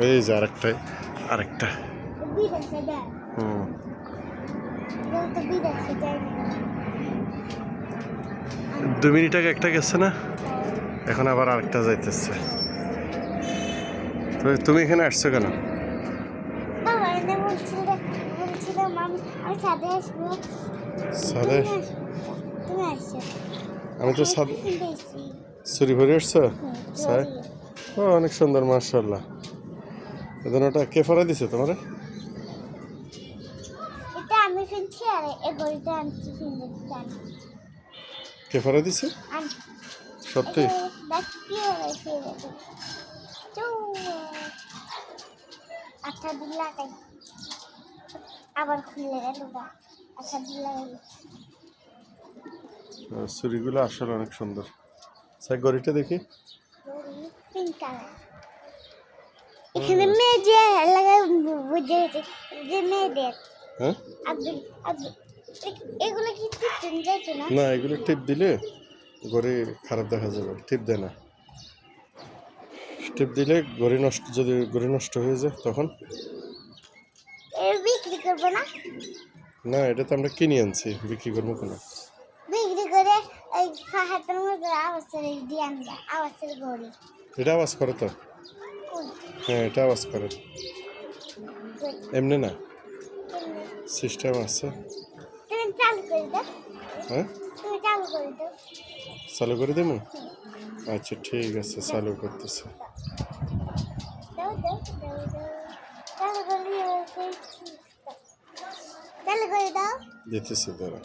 ওই যে আরেকটা হুম 2 মিনিট আগে একটা গেছে না, এখন আবার আরেকটা যাইতেছে। তুমি এখানে আসছো কেন? আমি তো ছুরি ভরে আসছো। ও অনেক সুন্দর, মাশাআল্লাহ। এখন ওটা কে ফরা দিছে তোমার? কে ফরা দিছে সত্যি? আবার খুলে গেল। ছুরিগুলো আসলে অনেক সুন্দর। স্যার গড়িটা দেখি। এখানে মেয়ে লাগায় বুঝে গেছে যে মেয়েদের। হ্যাঁ এগুলো কি টিপ যাইতো না? না, এগুলো টিপ দিলে গড়ি খারাপ দেখা যাবে। টিপ দেয় না। টিপ দিলে গড়ি নষ্ট, যদি গড়ি নষ্ট হয়ে যায় তখন বিক্রি করবো না? না, এটা তো আমরা কিনে আনছি, বিক্রি করবো কেন? বিক্রি করে এই হাতের মধ্যে আওয়াজের দিয়ে আনবা, আওয়াজের গড়ি। এটা আওয়াজ করে তো? হ্যাঁ, এটা আওয়াজ করে। এমনি না, সিস্টেম আছে। তুমি চালু করে দাও। হ্যাঁ, তুমি চালু করে দাও। চালু করে দেবো? আচ্ছা ঠিক আছে, চালু করতেছে। দাও দাও দাও দাও। চালু করে দাও। দিতেছি দাঁড়া।